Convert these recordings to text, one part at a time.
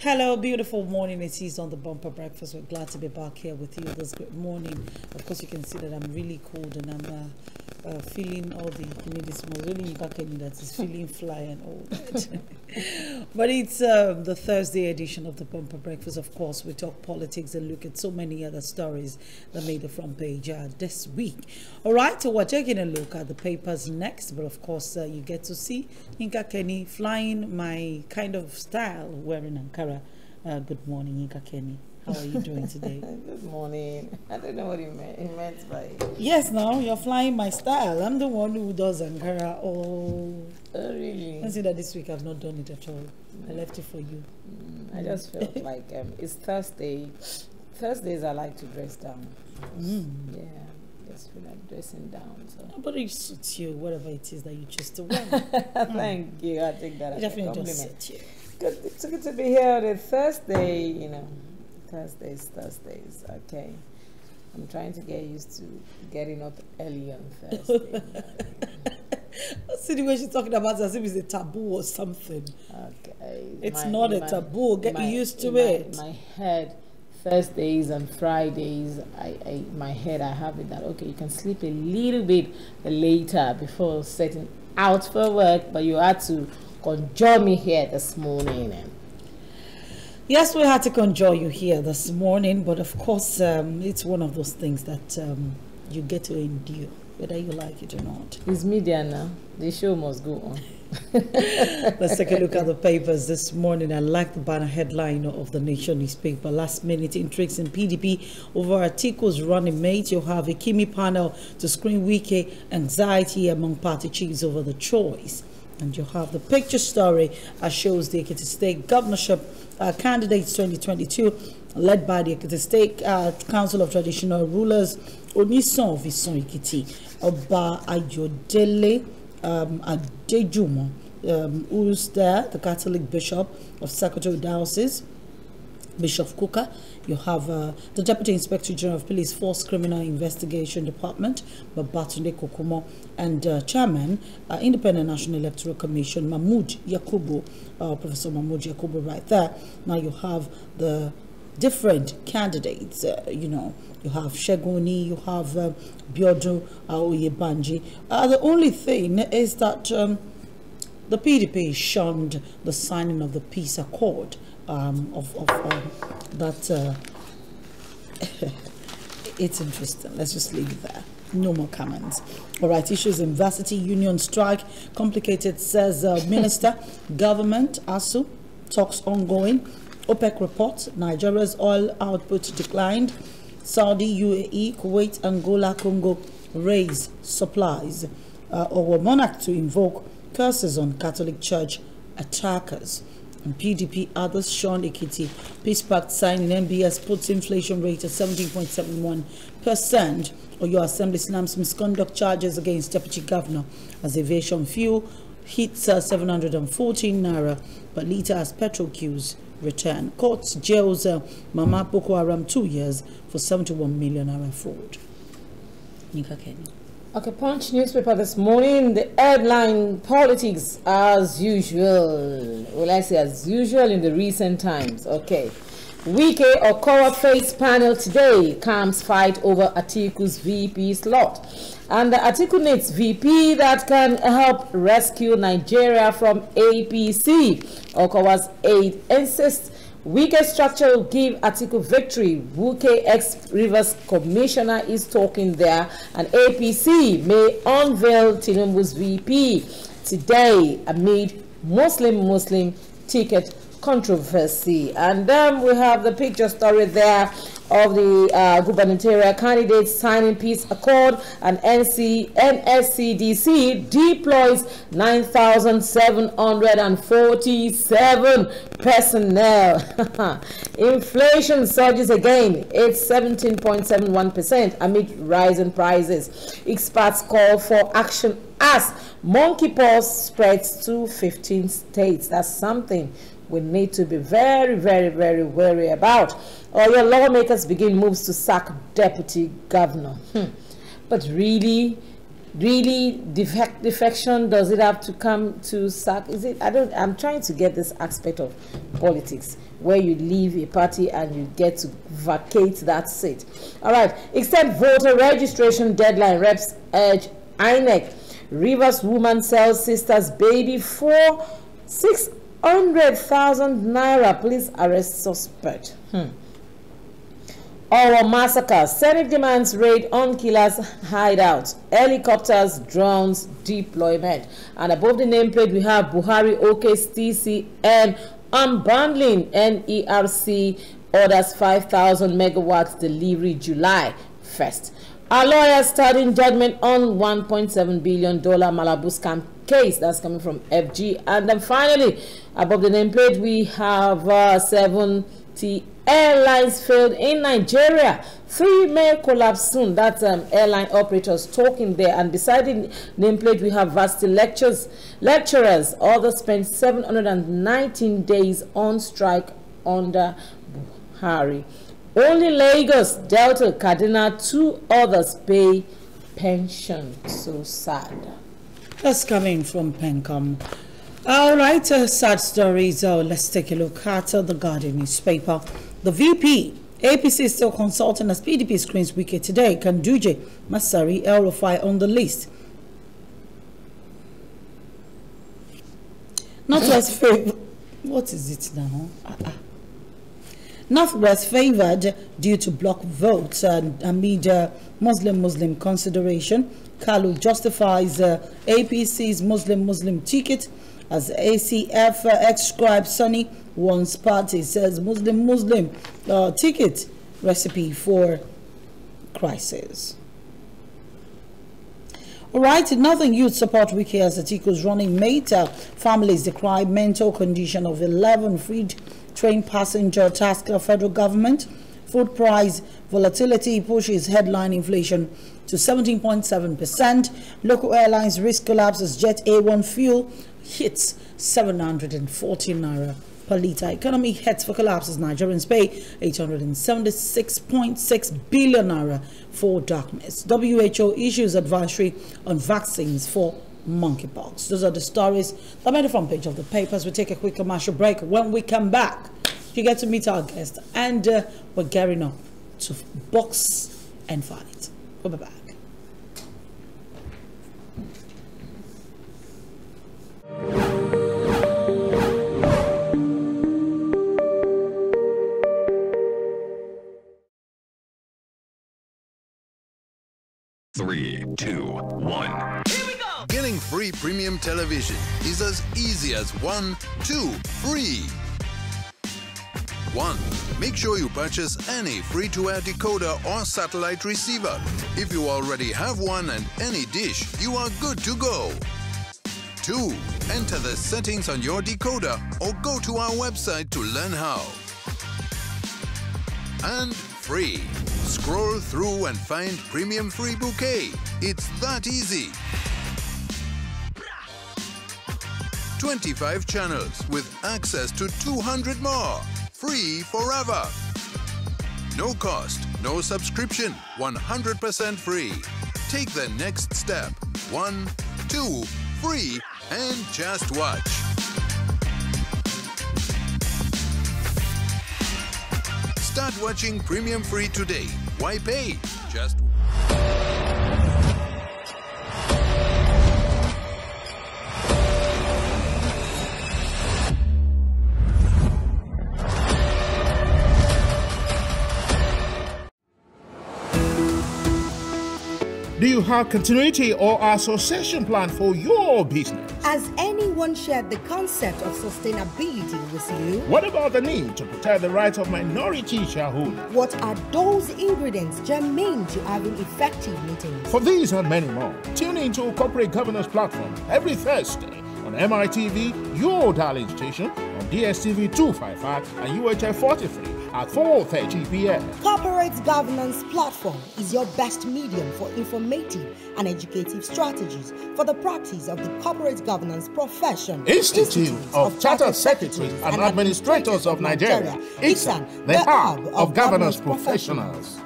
Hello, beautiful morning. It is on the Bumper Breakfast. We're glad to be back here with you this good morning. Of course, you can see that I'm really cold and I'm feeling all the this morning that is feeling fly and all that. But it's the Thursday edition of the Bumper Breakfast. Of course, we talk politics and look at so many other stories that made the front page this week. All right, so we're taking a look at the papers next. But of course, you get to see Yinka Kenny flying my kind of style wearing Ankara. Good morning, Yinka Kenny. How are you doing today? Good morning. I don't know what he meant by it. Yes, now you're flying my style. I'm the one who does Ankara. Oh, really? I see that this week I've not done it at all. I left it for you. I just felt like it's Thursday. Thursdays I like to dress down. Yeah, just feel like dressing down. So. But it suits you, whatever it is that you choose to wear. Thank you. I take that as a Definitely compliment. just suits you. Good. It's good to be here on a Thursday. You know, Thursdays. Okay. I'm trying to get used to getting up early on Thursday. See the way she's talking about it as if it's a taboo or something. Okay. It's not a taboo. Get used to it. My head, Thursdays and Fridays, my head, I have it that, okay, you can sleep a little bit later before setting out for work, but you had to conjure me here this morning. Yes, we had to conjure you here this morning, but of course, it's one of those things that you get to endure, whether you like it or not. It's media now. The show must go on. Let's take a look at the papers this morning. I like the banner headline of the Nation newspaper. Last minute intrigues in PDP over Atiku's running mate. You have a Kimi panel to screen Wike anxiety among party chiefs over the choice. And you have the picture story that shows the Ekiti State governorship candidates 2022, led by the Ekiti State Council of Traditional Rulers, Onison Vison Ekiti, Oba Ayodele Adejumo, who's there, the Catholic Bishop of Secretary Diocese, Bishop Kuka. You have the Deputy Inspector General of Police Force Criminal Investigation Department, Babatunde Kokomo, and Chairman, Independent National Electoral Commission, Mahmood Yakubu, Professor Mahmood Yakubu right there. Now you have the different candidates, you have Shegoni, you have Biodo Oyebanji. The only thing is that the PDP shunned the signing of the peace accord. It's interesting. Let's just leave it there. No more comments. All right, issues in varsity union strike complicated, says Minister. Government, ASU, talks ongoing. OPEC report, Nigeria's oil output declined. Saudi, UAE, Kuwait, Angola, Congo raise supplies. Or monarch to invoke curses on Catholic Church attackers. And PDP others, Sean Ekiti, Peace Pact signing, MBS puts inflation rate at 17.71%. Or your Assembly slams misconduct charges against Deputy Governor as aviation fuel hits 714 naira per litre as petrol queues return. Courts jails Mama Boko Haram 2 years for 71 million naira fraud. Yinka Kenny. Okay, Punch newspaper this morning, the headline, politics as usual. Well, I say as usual in the recent times. Okay. Wike Okowa face panel today, comes fight over Atiku's VP slot. And the Atiku needs VP that can help rescue Nigeria from APC. Okowa's aide insists Wike structure will give Atiku victory. Wike ex-Rivers Commissioner is talking there. And APC may unveil Tinubu's VP today amid Muslim ticket controversy. And then we have the picture story there of the gubernatorial candidates signing peace accord, and NSCDC deploys 9,747 personnel. Inflation surges again. It's 17.71% amid rising prices. Experts call for action as monkeypox spreads to 15 states. That's something we need to be very, very, very wary about. Your lawmakers begin moves to sack deputy governor. But really, really defection? Does it have to come to sack? Is it? I'm trying to get this aspect of politics where you leave a party and you get to vacate that seat. All right. Extend voter registration deadline. Reps urge INEC. Rivers woman sells sister's baby for 600,000 naira. Police arrest suspect. Our massacre. Senate demands raid on killers' hideout. Helicopters, drones, deployment. And above the nameplate, we have Buhari, OK's TCN, unbundling. NERC orders 5,000 megawatts delivery July 1st. Our lawyers studying judgment on $1.7 billion Malabu scam case. That's coming from FG. And then finally, above the nameplate, we have 70 airlines failed in Nigeria. 3 may collapse soon. That's airline operators talking there. And beside the nameplate, we have varsity lecturers. Others spent 719 days on strike under Buhari. Only Lagos, Delta, Kaduna, 2 others pay pension. So sad. That's coming from Pencom. All right, sad stories. Let's take a look at the Guardian newspaper. The VP, APC is still consulting as PDP screens Wike today. Kanduje, Masari, El Rufai on the list. Northwest favored. What is it now? Northwest favored due to block votes amid Muslim consideration. Kalu justifies APC's Muslim ticket as ACF ex-scribe Sonny warns party, says Muslim ticket recipe for crisis. All right, Northern Youth support Wike as Atiku's running mate. Families decry mental condition of 11 freed train passenger task federal government. Food price volatility pushes headline inflation to 17.7%. Local airlines risk collapse as Jet A1 fuel hits 740 naira per litre. Economy heads for collapse as Nigerians pay 876.6 billion naira for darkness. WHO issues advisory on vaccines for monkeypox. Those are the stories that made the front page of the papers. We'll take a quick commercial break. When we come back, you get to meet our guest, and we're gearing up to box and fight. We'll be back. Three, two, one. Here we go! Getting free premium television is as easy as 1, 2, free. 1. Make sure you purchase any free-to-air decoder or satellite receiver. If you already have one and any dish, you are good to go. 2. Enter the settings on your decoder or go to our website to learn how. And free. Scroll through and find Premium Free Bouquet. It's that easy. 25 channels with access to 200 more. Free forever. No cost, no subscription, 100% free. Take the next step. 1, 2, free, and just watch. Start watching Premium Free today. Why pay? Just Do you have continuity or association plan for your business? Has anyone shared the concept of sustainability with you? What about the need to protect the rights of minority shareholders? What are those ingredients germane to having effective meetings? For these and many more, tune into Corporate Governance Platform every Thursday on MITV, your darling station, on DSTV 255 and UHF 43 at 4:30 p.m. Corporate Governance Platform is your best medium for informative and educative strategies for the practice of the corporate governance profession. Institute of Chartered Secretaries and Administrators of Nigeria, ICSAN, the hub of governance professionals.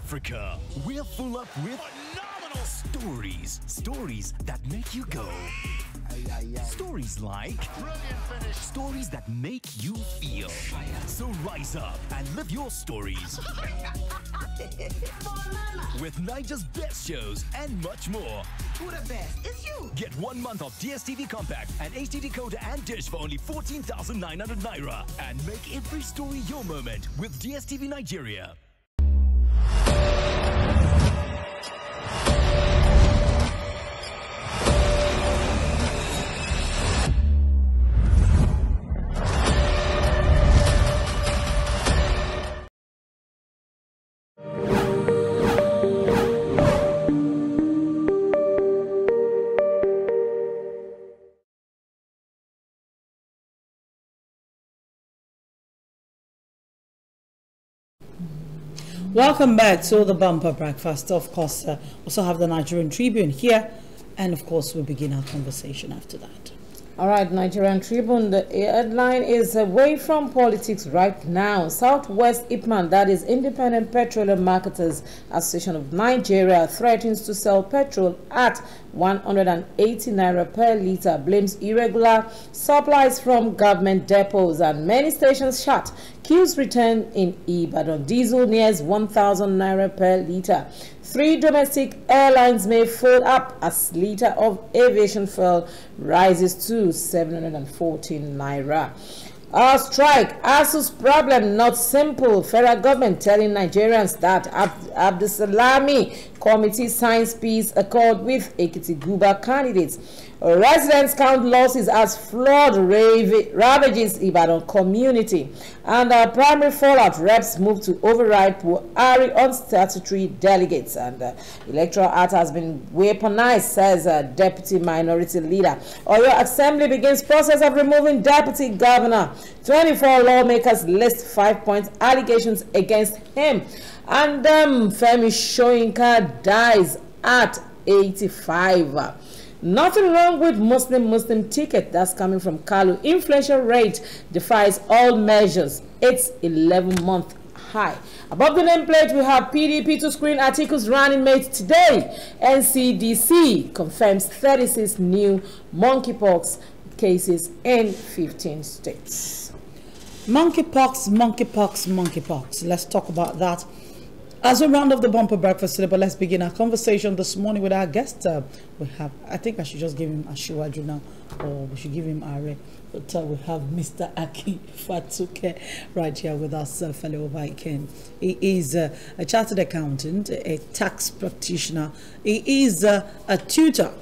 Africa. We're full up with phenomenal stories that make you go. Stories like stories that make you feel. So rise up and live your stories with Niger's best shows and much more. Who the best? It's you. Get 1 month of DSTV Compact and HD decoder and dish for only 14,900 naira, and make every story your moment with DSTV Nigeria. Welcome back to the Bumper Breakfast. Of course, also have the Nigerian Tribune here, and of course we'll begin our conversation after that. All right, Nigerian Tribune, the headline is away from politics right now. Southwest IPMAN, that is Independent Petroleum Marketers Association of Nigeria, threatens to sell petrol at 180 naira per litre, blames irregular supplies from government depots, and many stations shut. Queues return in Ibadan. Diesel nears 1,000 naira per litre. 3 domestic airlines may fold up as litre of aviation fuel rises to 714 naira. Our strike, ASU's problem not simple. Federal government telling Nigerians that Abdusalami committee signs peace accord with Ekiti Guba candidates. Residents count losses as flood ravages Ibadan community. And primary fallout, reps move to override Buhari on statutory delegates. And electoral act has been weaponized, says deputy minority leader. Oyo Assembly begins process of removing deputy governor. 24 lawmakers list 5-point allegations against him. And Femi Soyinka dies at 85. Nothing wrong with Muslim ticket that's coming from Kalu. Inflation rate defies all measures. It's 11-month high. Above the nameplate, we have PDP to screen Atiku's running mate today. NCDC confirms 36 new monkeypox cases in 15 states. Monkeypox. Let's talk about that as we round off the Bumper Breakfast today. But let's begin our conversation this morning with our guest. We have, I think I should just give him Ashiwaju now, or we should give him Are. But we have Mr. Aki Fatuke right here with us, fellow Viking. He is a chartered accountant, a tax practitioner. He is a tutor.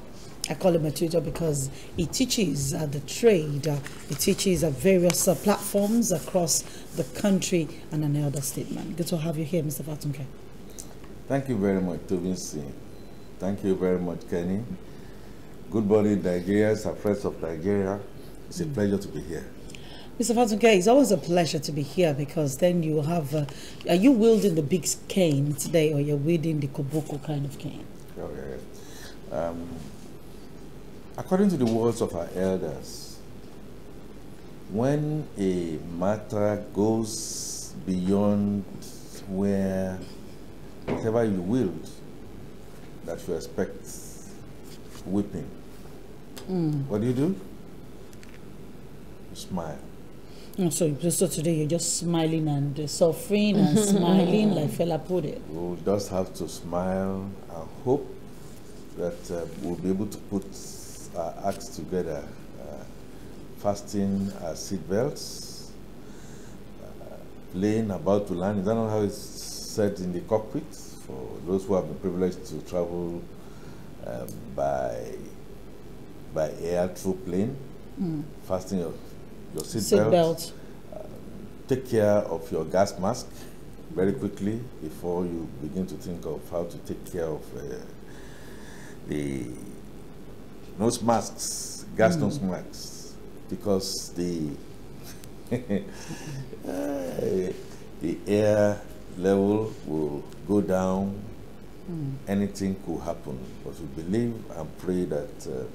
I call him a tutor because he teaches the trade. He teaches at various platforms across the country and an elder statement. Good to have you here, Mr. Fatuke. Thank you very much, Tovinci. Thank you very much, Kenny. Good morning, Nigerians, friends of Nigeria. It's a pleasure to be here. Mr. Fatuke, it's always a pleasure to be here because then you have, are you wielding the big cane today, or you're wielding the Koboko kind of cane? Okay. According to the words of our elders, when a matter goes beyond where whatever you wield, that you expect whipping, what do? You smile. So today you're just smiling and suffering and smiling, like fella put it. We'll just have to smile and hope that we'll be able to put our acts together, fasten our seatbelts, plane about to land. Is that not how it's said in the cockpit? For those who have been privileged to travel by air through plane, fasten your seatbelt. Take care of your gas mask very quickly before you begin to think of how to take care of the nose masks, gas nose masks, because the air level will go down. Anything could happen, but we believe and pray that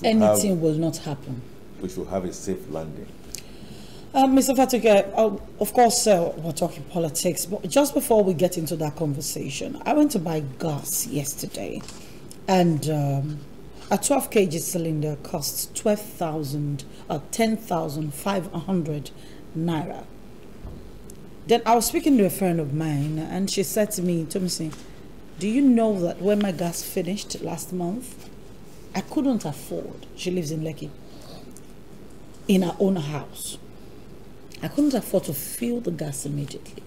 anything will not happen. We should have a safe landing. Mr. Fatuke, Of course, we're talking politics, but just before we get into that conversation, I went to buy gas yesterday, and a 12 kg cylinder costs 10,500 naira. Then I was speaking to a friend of mine, and she said to me, Tomisi, do you know that when my gas finished last month, I couldn't afford, she lives in Lekki, in her own house. I couldn't afford to fill the gas immediately.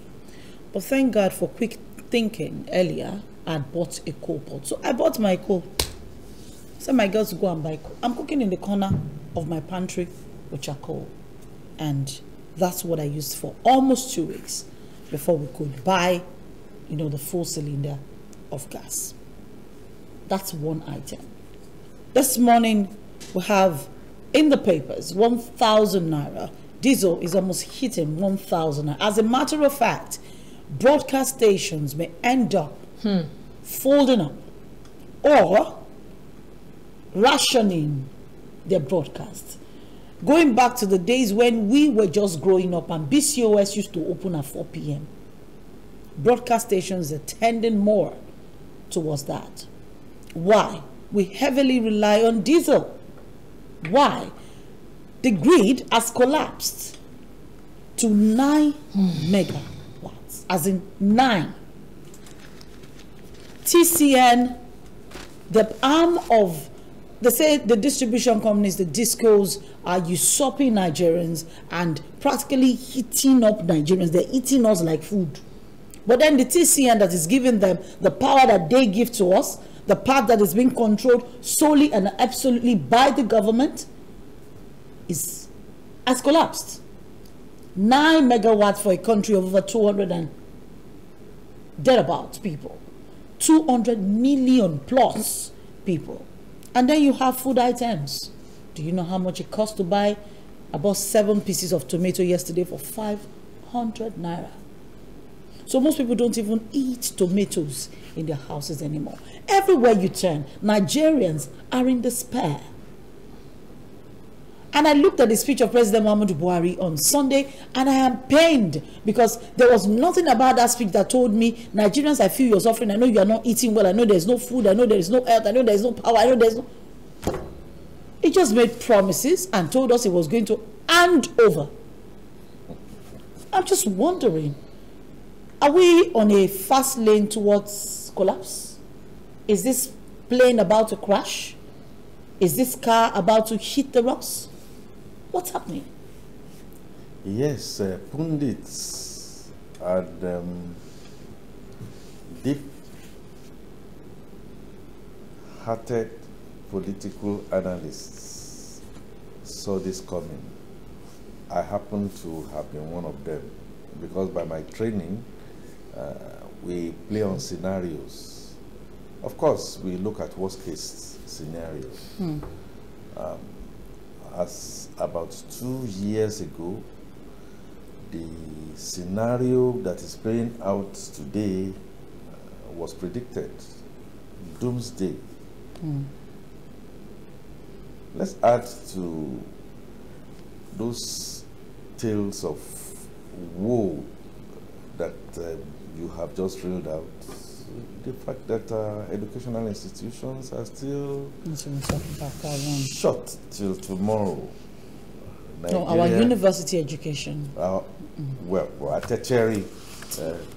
But thank God for quick thinking earlier, I had bought a coal pot. So I bought my coal. Said my girls to go and buy coal. I'm cooking in the corner of my pantry with charcoal. And that's what I used for almost 2 weeks before we could buy, the full cylinder of gas. That's one item. This morning, we have in the papers 1,000 naira. Diesel is almost hitting 1,000. As a matter of fact, broadcast stations may end up folding up or rationing their broadcasts. Going back to the days when we were just growing up and BCOS used to open at 4 p.m. Broadcast stations are tending more towards that. Why? We heavily rely on diesel. Why? The grid has collapsed to 9 megawatts, as in 9. TCN, the arm of, they say the distribution companies, the discos, are usurping Nigerians and practically heating up Nigerians. They're eating us like food. But then the TCN that is giving them the power that they give to us, the part that is being controlled solely and absolutely by the government, has collapsed. 9 megawatts for a country of over 200 and thereabouts people. 200 million plus people. And then you have food items. Do you know how much it cost to buy about 7 pieces of tomato yesterday for 500 naira? So most people don't even eat tomatoes in their houses anymore. Everywhere you turn, Nigerians are in despair. And I looked at the speech of President Muhammadu Buhari on Sunday, and I am pained because there was nothing about that speech that told me, Nigerians, I feel you're suffering. I know you are not eating well. I know there's no food. I know there is no health. I know there's no power. I know there's no... He just made promises and told us he was going to hand over. I'm just wondering, are we on a fast lane towards collapse? Is this plane about to crash? Is this car about to hit the rocks? What's happening? Yes, pundits and deep-hearted political analysts saw this coming. I happen to have been one of them because by my training, we play on scenarios. Of course, we look at worst-case scenarios. As about 2 years ago, the scenario that is playing out today was predicted. Doomsday. Let's add to those tales of woe that you have just reeled out, the fact that educational institutions are still shut till tomorrow. No, our university education. Well, tertiary.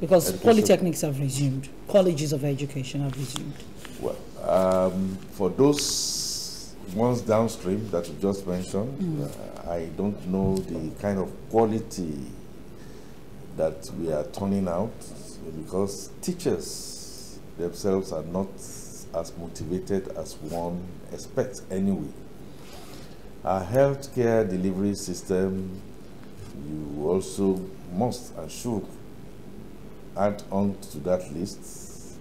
Because education. polytechnics have resumed, colleges of education have resumed. Well, for those ones downstream that you just mentioned, I don't know the kind of quality that we are turning out because teachers themselves are not as motivated as one expects anyway. Our healthcare delivery system, you also must and should add on to that list.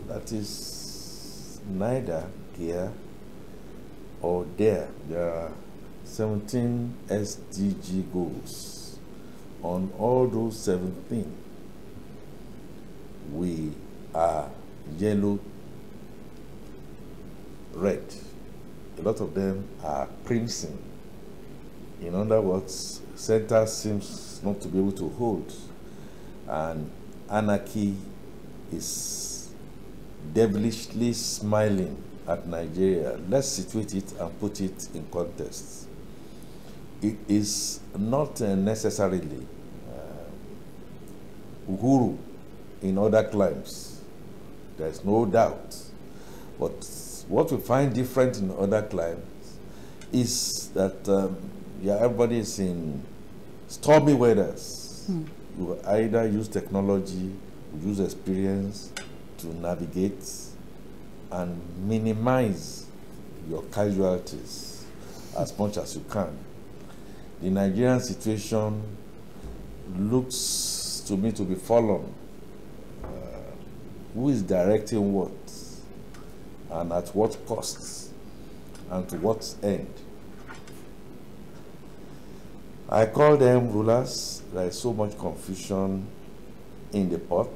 That is neither here or there. There are 17 SDG goals. On all those 17, we are yellow, red. A lot of them are crimson. In other words, center seems not to be able to hold, and anarchy is devilishly smiling at Nigeria. Let's situate it and put it in context. It is not necessarily Uhuru in other climes. There's no doubt. But what we find different in other climes is that everybody is in stormy weathers. You either use technology, use experience to navigate and minimize your casualties as much as you can. The Nigerian situation looks to me to be fallen. Who is directing what, and at what costs, and to what end? I call them rulers. There is so much confusion in the pot.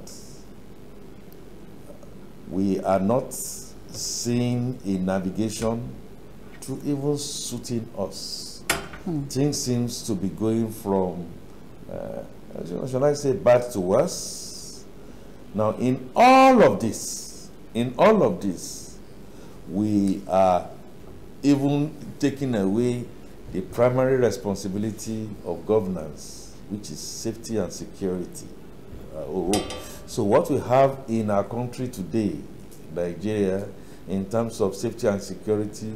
We are not seeing a navigation to even suiting us. Things seems to be going from, shall I say, bad to worse. Now, in all of this, we are even taking away the primary responsibility of governance, which is safety and security. So what we have in our country today, Nigeria, in terms of safety and security,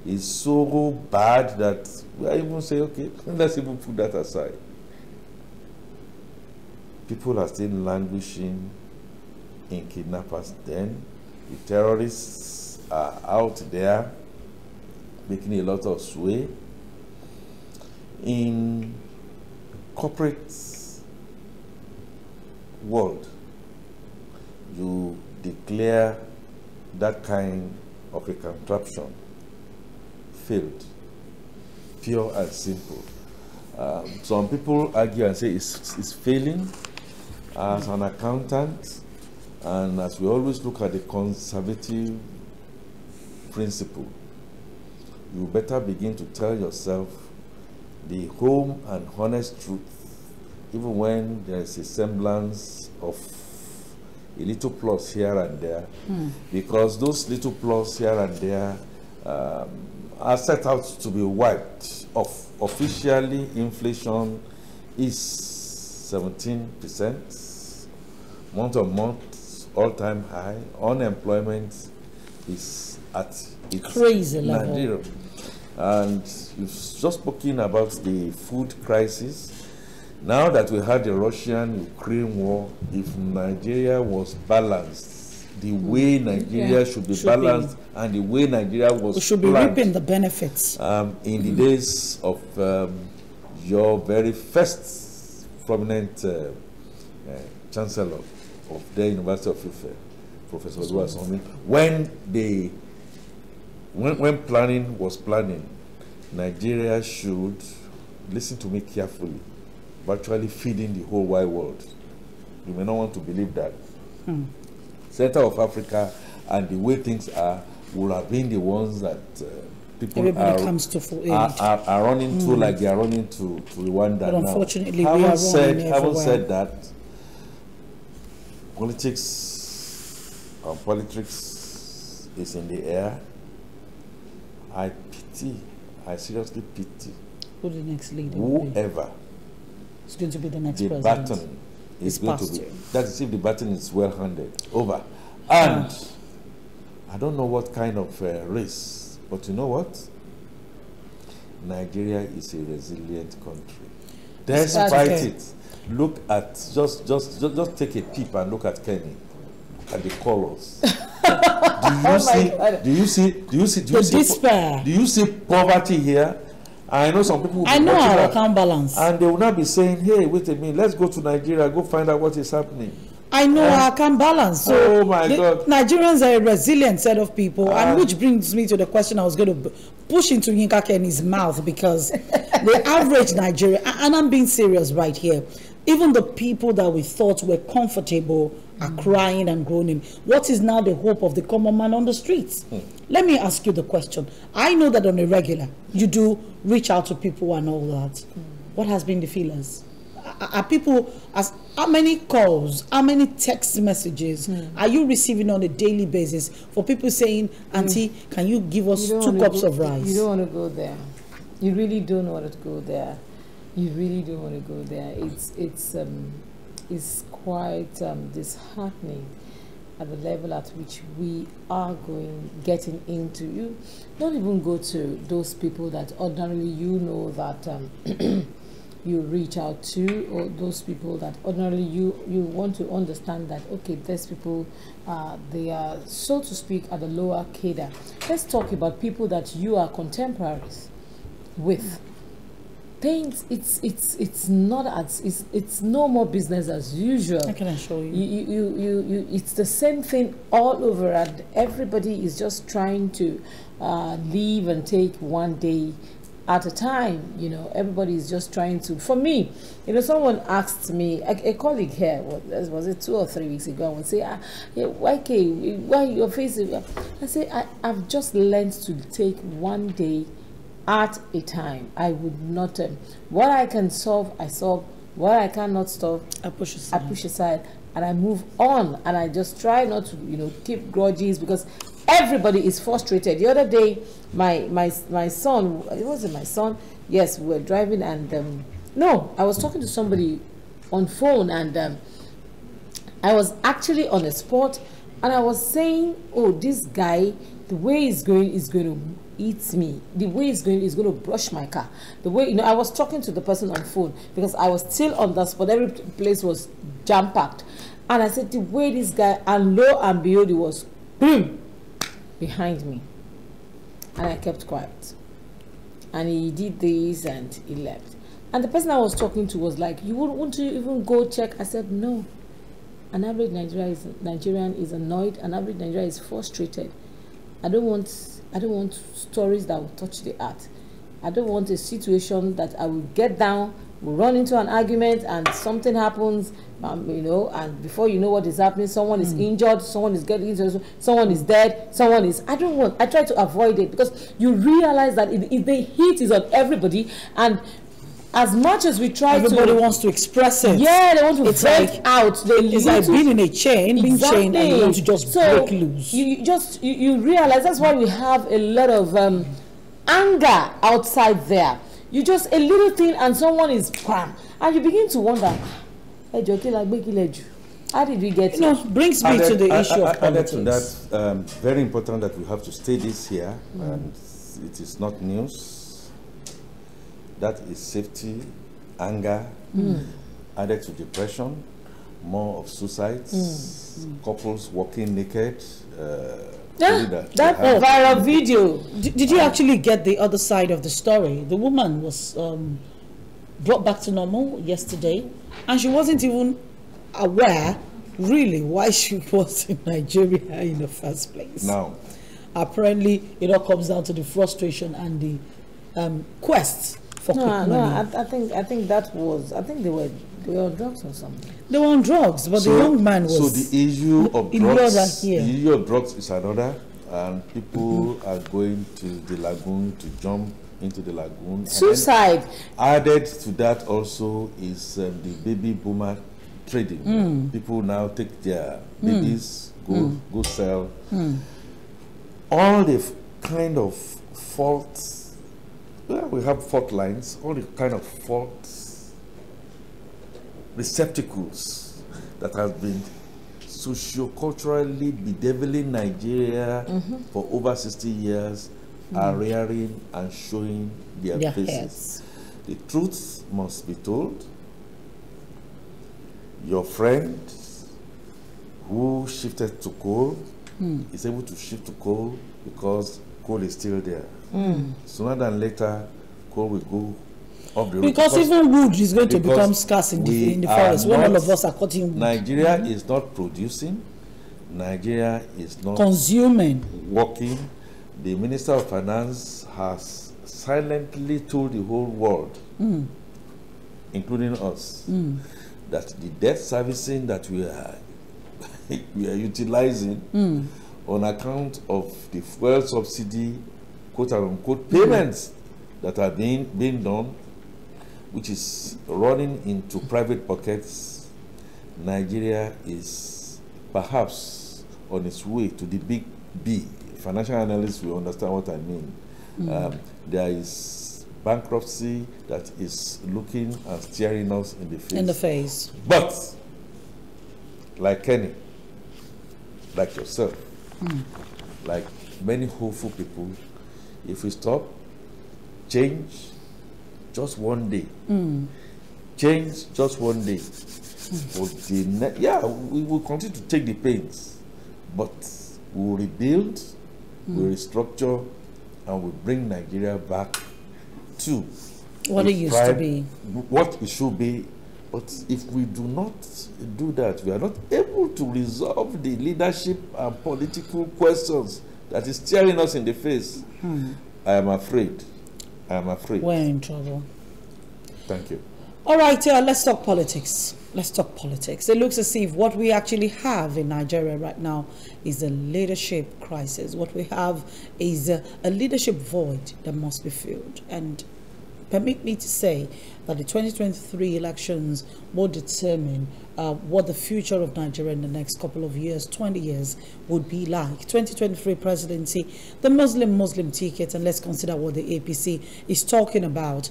is so bad that we are even saying, okay, let's even put that aside. People are still languishing in kidnappers' den. The terrorists are out there making a lot of sway. In corporate world, you declare that kind of a contraption failed, pure and simple. Some people argue and say it's failing as an accountant, and as we always look at the conservative principle, you better begin to tell yourself the home and honest truth, even when there is a semblance of a little plus here and there, because those little plus here and there are set out to be wiped off. Officially, inflation is 17%, month on month, all-time high. Unemployment is at its crazy level. And you've just spoken about the food crisis. Now that we had the Russian-Ukraine war, if Nigeria was balanced the way Nigeria should be balanced and the way Nigeria was we should be reaping the benefits. In the days of your very first prominent chancellor of the University of Ife, Professor Oluwasanmi, when planning was planning, Nigeria should, listen to me carefully, virtually feeding the whole wide world. You may not want to believe that. Center of Africa and the way things are would have been the ones that people are running to, like they are running to Rwanda. But unfortunately, now, we are having said that, politics and politics is in the air. I seriously pity who the next leader whoever is going to be the next president. Baton is going to be. That is if the baton is well handed over. And I don't know what kind of race, but you know what? Nigeria is a resilient country. Despite it, look at just take a peep and look at Kenny, at the colors. Do you see poverty here? I know some people will I know our account balance, and they will not be saying, hey, wait a minute, let's go to Nigeria, go find out what is happening. I know our account balance. So oh my God. Nigerians are a resilient set of people, and which brings me to the question I was going to push into Yinka Kenny's mouth, because the average Nigerian, and I'm being serious right here, even the people that we thought were comfortable are crying and groaning. What is now the hope of the common man on the streets? Let me ask you the question. I know that on a regular, you do reach out to people and all that. What has been the feelers? Are people, how many calls, how many text messages are you receiving on a daily basis for people saying, Auntie, can you give us 2 cups of rice? You don't want to go there. You really don't want to go there. You really don't want to go there. It's quite disheartening at the level at which we are getting into. You don't even go to those people that ordinarily you know that you reach out to, or those people that ordinarily you want to understand that, okay, these people, they are, so to speak, at the lower cadre. Let's talk about people that you are contemporaries with. Things, it's not as, it's no more business as usual. I can assure you. You it's the same thing all over, and everybody is just trying to live and take one day at a time. You know, everybody is just trying to. For me, you know, someone asked me, a colleague here, was it 2 or 3 weeks ago, I would say, why your face? I say, I've just learned to take one day at a time. I would not, what I can solve, I solve. What I cannot solve, I push aside, and I move on. And I just try not to, you know, keep grudges, because everybody is frustrated. The other day, my son, it wasn't my son, yes, we were driving, and no, I was talking to somebody on phone, and I was actually on a spot, and I was saying, oh, this guy, the way he's going is going to eat me. The way he's going is going to brush my car. The way, you know, I was talking to the person on phone because I was still on the spot. Every place was jam packed, and I said, the way this guy, and lo and behold, he was boom behind me, and I kept quiet, and he did this and he left. And the person I was talking to was like, you wouldn't want to even go check? I said, no. An average Nigerian is annoyed. An average Nigerian is frustrated. I don't want stories that will touch the heart. I don't want a situation that I will get down, will run into an argument, and something happens, you know, and before you know what is happening, someone is injured, someone is getting injured, someone is dead, someone is. I try to avoid it, because you realize that if the heat is on everybody, and as much as we try everybody wants to express it. Yeah, they want to break out. It's like being in a chain, being chained, and you want to just break loose. You realize that's why we have a lot of anger outside there. You just a little thing, and someone is bam, and you begin to wonder, how did we get? You know, brings me to the issue of politics. Added to that, very important that we have to state this here, and it is not news. That is safety, anger, added to depression, more of suicides, couples walking naked. That viral video. Did you actually get the other side of the story? The woman was brought back to normal yesterday, and she wasn't even aware, really, why she was in Nigeria in the first place. Now, apparently, it all comes down to the frustration and the quest. I think that was. I think they were on drugs or something. They were on drugs, but the young man was. So the issue of drugs, the issue of drugs is another, and people are going to the lagoon to jump into the lagoon. Suicide. Added to that also is the baby boomer trading. People now take their babies, go sell. All the kind of faults. Well, we have fault lines, all the kind of fault receptacles that have been socio-culturally bedeviling Nigeria for over 60 years are rearing and showing their faces. Heads. The truth must be told. Your friend who shifted to coal is able to shift to coal because coal is still there. Sooner than later, coal will go off the road. Because even wood is going to become scarce in the forest when all of us are cutting wood. Nigeria is not producing. Nigeria is not consuming. Working. The Minister of Finance has silently told the whole world, including us, that the debt servicing that we are we are utilizing on account of the fuel subsidy, quote unquote, payments that are being done, which is running into private pockets. Nigeria is perhaps on its way to the big B. Financial analysts will understand what I mean. There is bankruptcy that is looking and staring us in the face. In the face. But, like Kenny, like yourself, like many hopeful people, if we stop, change just one day, change just one day, we will continue to take the pains, but we will rebuild, we will restructure, and we bring Nigeria back to what it used to be, what it should be. But if we do not do that, we are not able to resolve the leadership and political questions that is staring us in the face. I am afraid. We're in trouble. Thank you. All right, let's talk politics. Let's talk politics. It looks as if what we actually have in Nigeria right now is a leadership crisis. What we have is a leadership void that must be filled. And permit me to say that the 2023 elections will determine what the future of Nigeria in the next couple of years, 20 years, would be like. 2023 presidency, the Muslim ticket, and let's consider what the APC is talking about.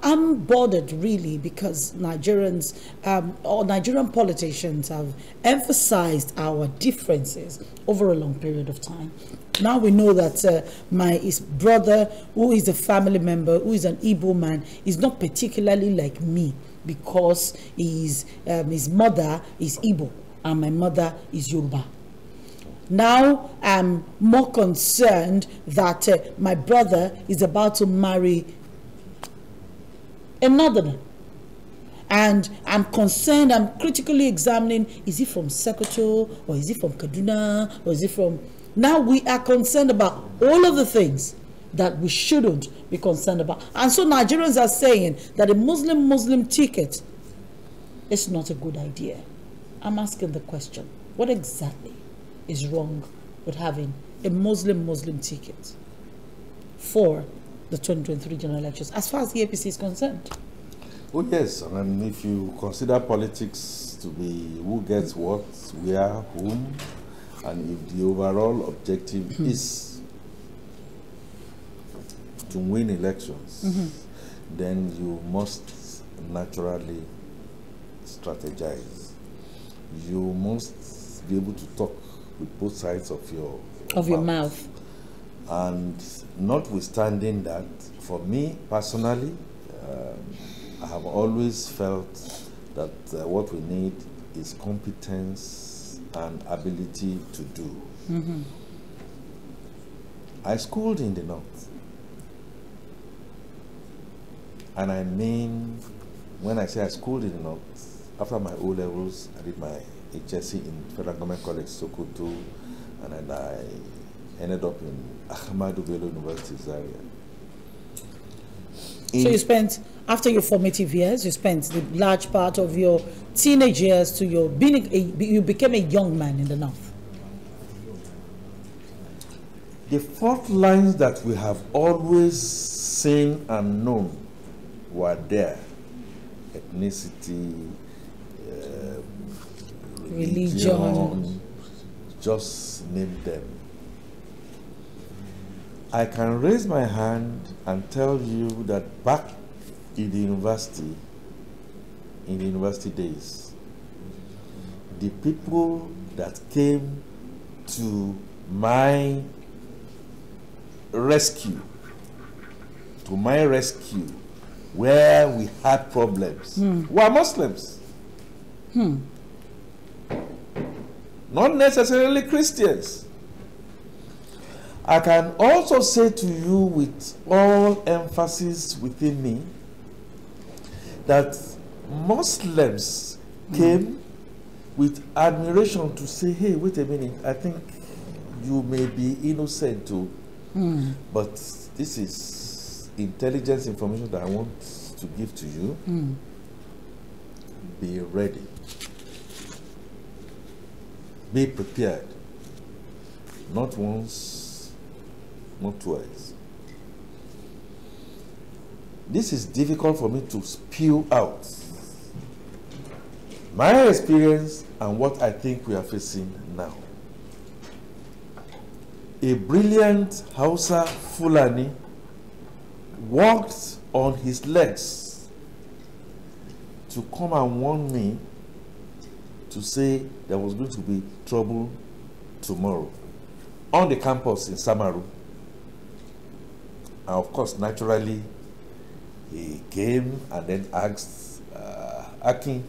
I'm bothered really because Nigerians or Nigerian politicians have emphasized our differences over a long period of time. Now we know that his brother, who is a family member, who is an Igbo man, is not particularly like me because his mother is Igbo and my mother is Yoruba. Now I'm more concerned that my brother is about to marry a northerner. And I'm concerned, I'm critically examining, is he from Sokoto, or is he from Kaduna, or is he from... Now we are concerned about all of the things that we shouldn't be concerned about. And so Nigerians are saying that a Muslim ticket is not a good idea. I'm asking the question, what exactly is wrong with having a Muslim ticket for the 2023 general elections, as far as the APC is concerned? Oh yes, and if you consider politics to be who gets what, where, whom, and if the overall objective is to win elections, then you must naturally strategize. You must be able to talk with both sides of your mouth. And notwithstanding that, for me personally, I have always felt that what we need is competence and ability to do. I schooled in the North. And I mean, when I say I schooled in the North, after my O-levels, I did my HSC in Federal Government College, Sokoto, and then I ended up in Ahmadu Bello University, Zaria. So you spent, after your formative years, you spent the large part of your teenage years to your you became a young man in the North. The fault lines that we have always seen and known were there. Ethnicity, religion, just name them. I can raise my hand and tell you that back in the university days, the people that came to my rescue, where we had problems, were Muslims. Not necessarily Christians. I can also say to you with all emphasis within me that Muslims came with admiration to say, hey, wait a minute, I think you may be innocent too. But this is intelligence information that I want to give to you. Be ready. be prepared. Not once, not twice. This is difficult for me to spew out my experience and what I think we are facing now. A brilliant Hausa Fulani walked on his legs to come and warn me to say there was going to be trouble tomorrow on the campus in Samaru. And of course, naturally, he came and then asked Akin,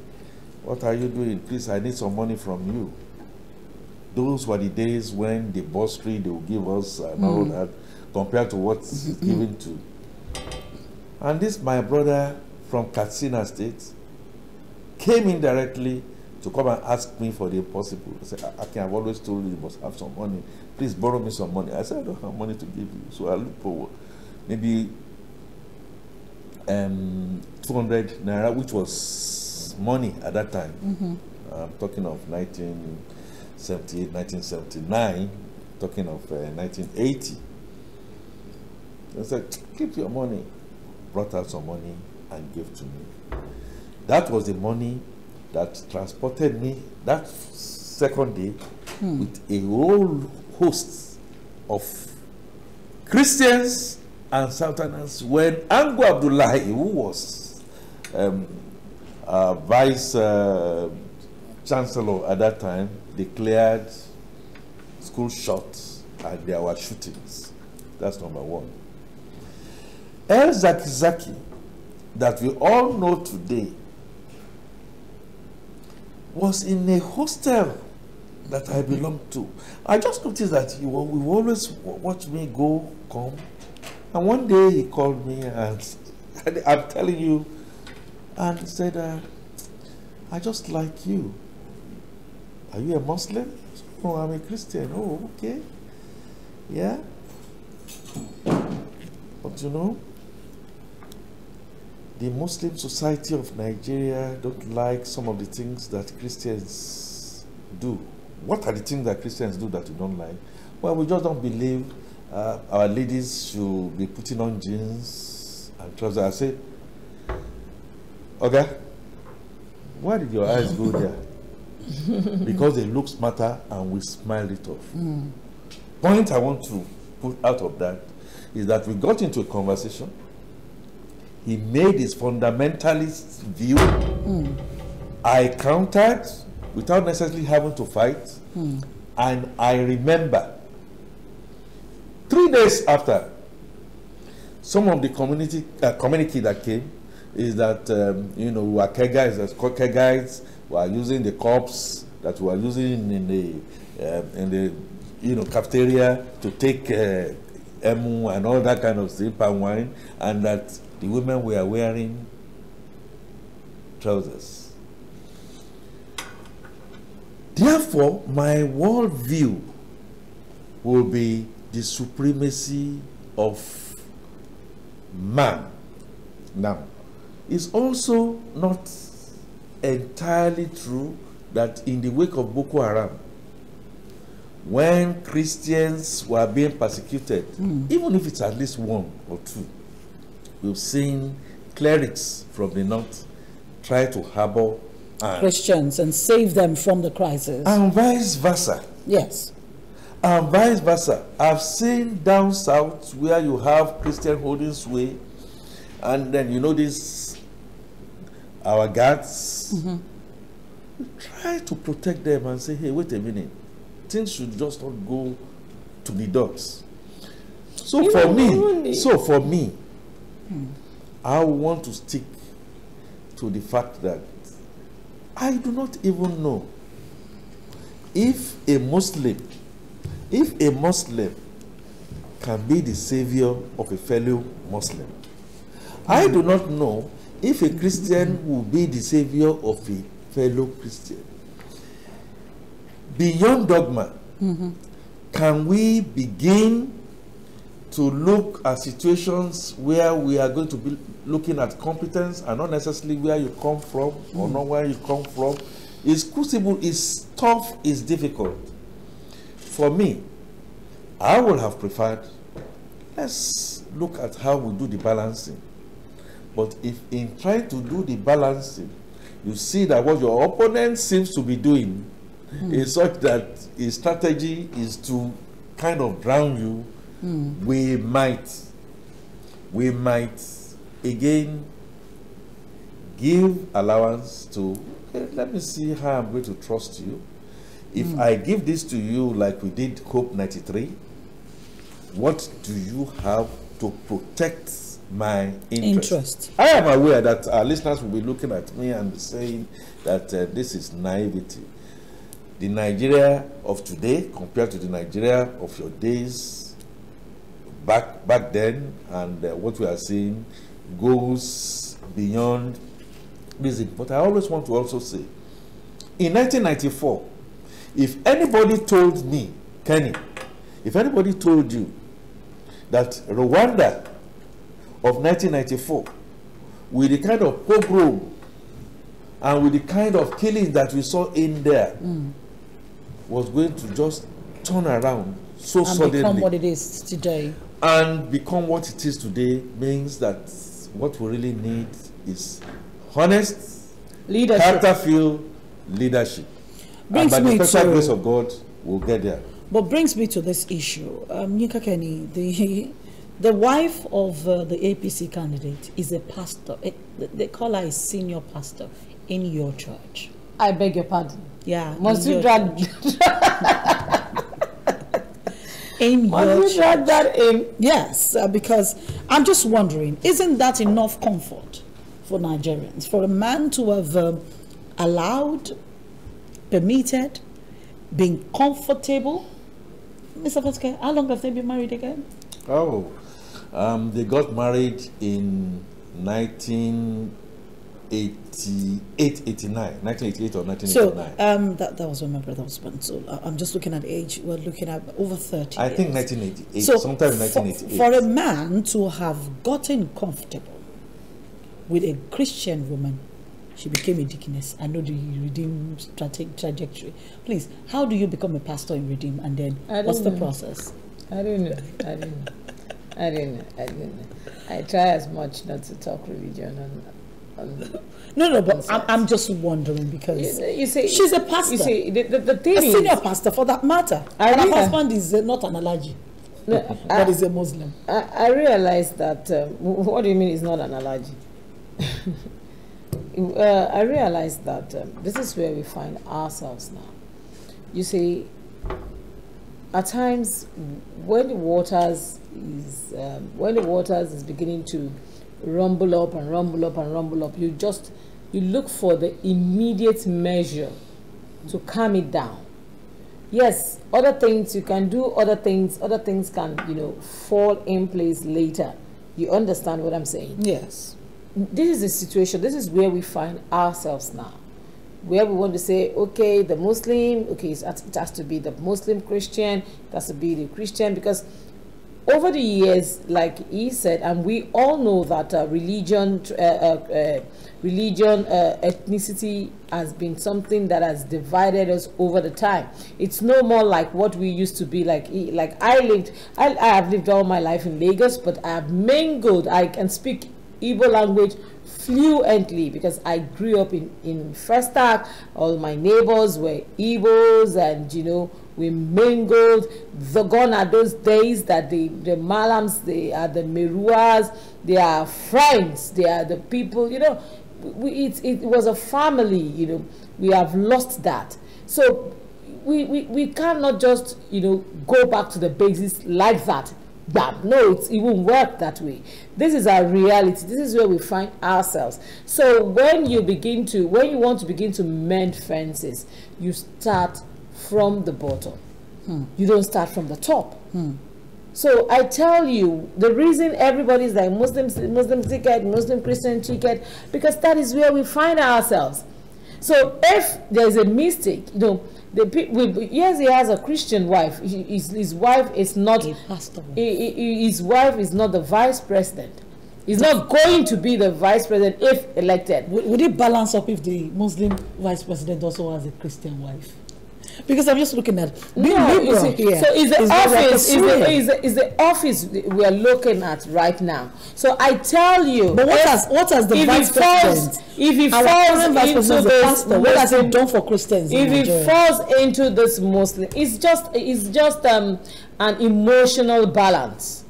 what are you doing? Please, I need some money from you. Those were the days when the bursary they will give us and all that, compared to what's given to. And this, my brother from Katsina State, came in directly to come and ask me for the impossible. He said, I've always told you must have some money. Please borrow me some money. I said, I don't have money to give you. So I looked for maybe 200 naira, which was money at that time. I'm talking of 1978, 1979, talking of 1980. I said, keep your money. Brought out some money and gave to me. That was the money that transported me that second day with a whole host of Christians and Southerners when Ango Abdullahi, who was vice chancellor at that time, declared school shots and there were shootings. That's number one. El Zaki Zaki, that we all know today, was in a hostel that I belonged to. I just noticed that he would always watch me go, come. And one day he called me and I'm telling you, and said, I just like you. Are you a Muslim? No, I'm a Christian. Oh, okay. Yeah. But you know, the Muslim Society of Nigeria don't like some of the things that Christians do. What are the things that Christians do that you don't like? Well, we just don't believe our ladies should be putting on jeans and trousers. I say, okay, why did your eyes go there? Because they look smarter and we smile it off. Point I want to put out of that is that we got into a conversation. He made his fundamentalist view. I countered without necessarily having to fight. And I remember 3 days after, some of the community that came is that, you know, we are care guys, we are using the cups that we are using in the you know, cafeteria to take emu and all that kind of stuff and wine, and that the women were wearing trousers. Therefore, my worldview will be the supremacy of man. Now, it's also not entirely true that in the wake of Boko Haram, when Christians were being persecuted, even if it's at least one or two, we've seen clerics from the north try to harbor Christians and save them from the crisis. And vice versa. Yes. And vice versa. I've seen down south where you have Christian holding sway, and then you know this, our guards try to protect them and say, hey, wait a minute, things should just not go to the dogs. So for me, I want to stick to the fact that I do not even know if a Muslim can be the savior of a fellow Muslim. I do not know if a Christian will be the savior of a fellow Christian. Beyond dogma, can we begin to look at situations where we are going to be looking at competence and not necessarily where you come from or not where you come from? Is crucible is tough, it's difficult. For me, I would have preferred, let's look at how we do the balancing. But if in trying to do the balancing, you see that what your opponent seems to be doing is such that his strategy is to kind of drown you, we might again give allowance to, okay, let me see how I'm going to trust you. If I give this to you like we did COP 93, what do you have to protect my interest? I am aware that our listeners will be looking at me and saying that this is naivety. The Nigeria of today compared to the Nigeria of your days back then, and what we are seeing goes beyond reason. But I always want to also say, in 1994, if anybody told me, Kenny, if anybody told you that Rwanda of 1994, with the kind of pogrom and with the kind of killing that we saw in there, was going to just turn around so suddenly, become what it is today, and become what it is today, means that what we really need is honest, leadership, character-filled leadership. And by the special grace of God, we'll get there. But brings me to this issue, Yinka Kenny, the wife of the APC candidate is a pastor. They call her a senior pastor in your church. I beg your pardon. Yeah. Must you drag that in? Yes, because I'm just wondering, isn't that enough comfort for Nigerians, for a man to have allowed, permitted, being comfortable? Mr. Foske, how long have they been married again? Oh, they got married in 1988 or 1989. So that was when my brother was born. So I'm just looking at age. We're looking at over 30 I think 1988, so sometime in 1988. For a man to have gotten comfortable with a Christian woman, she became a deaconess. I know the Redeem trajectory. Please, how do you become a pastor in Redeem, and then what's the process? I don't know. I try as much not to talk religion No, but I'm just wondering, because you see, she's a pastor. You see, the thing is, a senior pastor for that matter. And her husband is not an Alhaji, but is a Muslim. I realize that. What do you mean? It's not an Alhaji? I realize that this is where we find ourselves now. You see, at times when the waters is beginning to rumble up, you look for the immediate measure to calm it down. Yes, other things you can do, other things can, fall in place later. You understand what I'm saying? Yes. This is the situation. This is where we find ourselves now, where we want to say, okay, the Muslim, okay, it has to be the Muslim Christian, it has to be the Christian, because over the years, like he said, and we all know that religion, ethnicity has been something that has divided us over the time. It's no more like what we used to be. Like I have lived all my life in Lagos, but I have mingled. I can speak Igbo language fluently because I grew up in Festac. All my neighbors were Igbos, and we mingled. Gone are those days that the Malams, they are the Meruas, they are friends, they are the people, it was a family, we have lost that. So we cannot just, go back to the basics like that. No, it won't work that way. This is our reality. This is where we find ourselves. So when you want to begin to mend fences, you start from the bottom. You don't start from the top. So I tell you, the reason everybody's like Muslim ticket, Muslim Christian ticket, because that is where we find ourselves. So if there's a mistake, yes, he has a Christian wife. His wife is not a pastor. His wife is not the vice president. He's not going to be the vice president if elected. Would it balance up if the Muslim vice president also has a Christian wife? Because I'm just looking at being No, you liberal see, here. so is the not like a office swing. is the office we are looking at right now. So I tell you, But what has the if vice it falls, president? if it Our falls current vice into president is a this pastor. What has he Muslim, done for Christians in if it Nigeria? falls into this Muslim, it's just an emotional balance.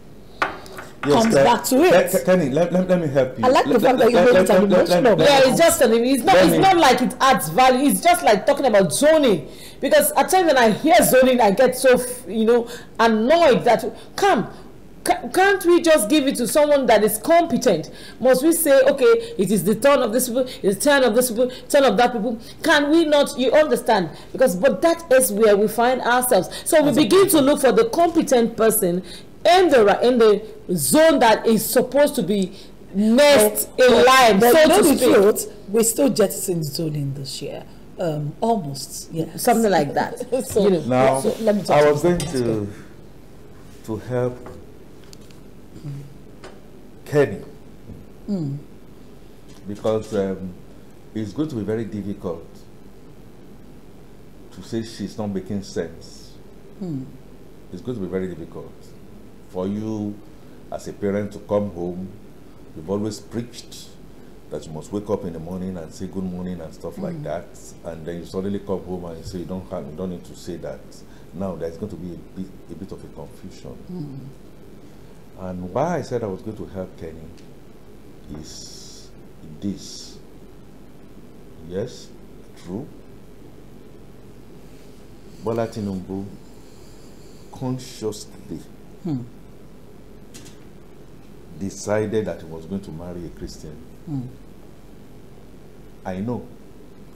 Comes back to it. Kenny, let me help you. I like the fact that you made it an emotional. Yeah, it's just it's not like it adds value. It's just like talking about zoning, because at times when I hear zoning, I get so annoyed that can't we just give it to someone that is competent? Must we say, okay, it is the turn of this people, it's the turn of this people, turn of that people? Can we not? You understand? But that is where we find ourselves. So we begin to look for the competent person in the zone that is supposed to be next in line. But So you know to the speak. truth, we're still jettisoning zoning this year. Almost, yeah. Something like that. So, You know. Now, so let me talk I was to going to help Kenny because it's going to be very difficult to say she's not making sense. It's going to be very difficult for you as a parent to come home. You've always preached that you must wake up in the morning and say good morning and stuff like that, and then you suddenly come home and you say you don't need to say that. Now there's going to be a bit of a confusion. And why I said I was going to help Kenny is this. Yes, true. Bola Tinubu consciously decided that he was going to marry a Christian. I know,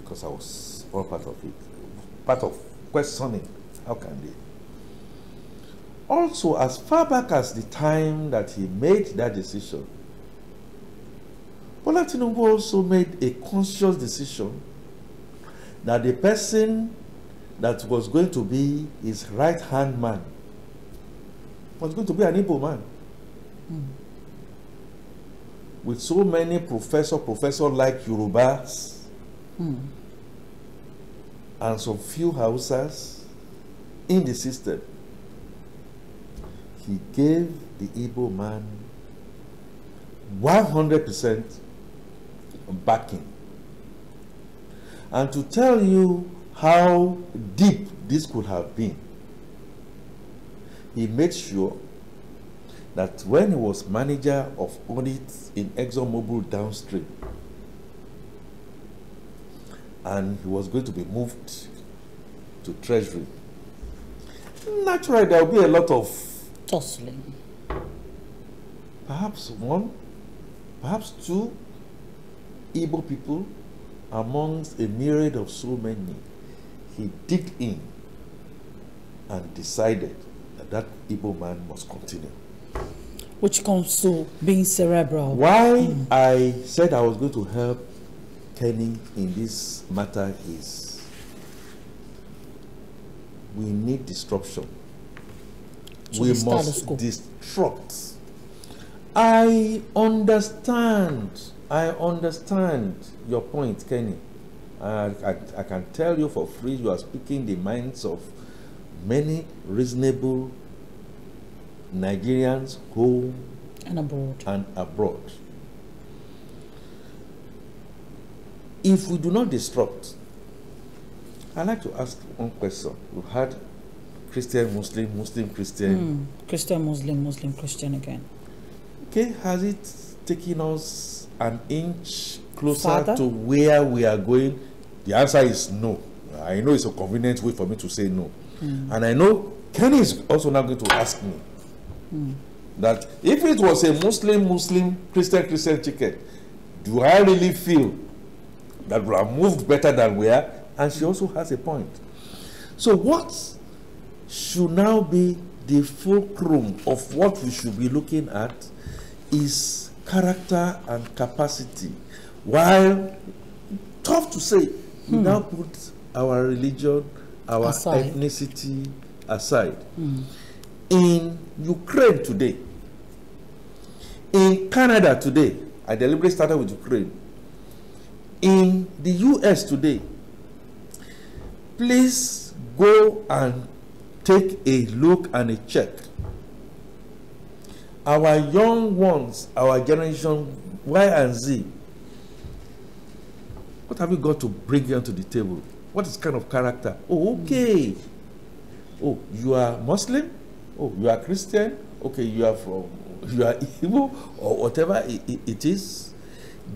because I was all part of it, part of questioning, how can they? Also, as far back as the time that he made that decision, Bola Tinubu also made a conscious decision that the person that was going to be his right-hand man was going to be an Igbo man. With so many professor like Yorubas and some few Hausas in the system, he gave the Igbo man 100% backing. And to tell you how deep this could have been, he made sure that when he was manager of audit in ExxonMobil downstream, and he was going to be moved to Treasury, naturally there will be a lot of tussling. Perhaps one, perhaps two Igbo people amongst a myriad of so many. He digged in and decided that that Igbo man must continue. Which comes to being cerebral. Why I said I was going to help Kenny in this matter is we need disruption. So we must disrupt. I understand your point, Kenny. I can tell you for free, you are speaking the minds of many reasonable Nigerians home and abroad. If we do not disrupt, I'd like to ask one question. We've had Christian, Muslim, Muslim, Christian. Christian, Muslim, Muslim, Christian again. Okay, has it taken us an inch closer to where we are going? The answer is no. I know it's a convenient way for me to say no. And I know Kenny is also now going to ask me that if it was a Muslim, Christian ticket, do I really feel that we are moved better than we are? And she also has a point. So what should now be the fulcrum of what we should be looking at is character and capacity. While tough to say, we now put our religion, our ethnicity aside. In Ukraine today, in Canada today, I deliberately started with Ukraine, in the US today, please go and take a look and a check, our young ones, our generation Y and Z, what have you got to bring onto the table? What is kind of character? Oh, okay. Oh, you are Muslim? Oh, you are Christian? Okay, you are Igbo, or whatever it is.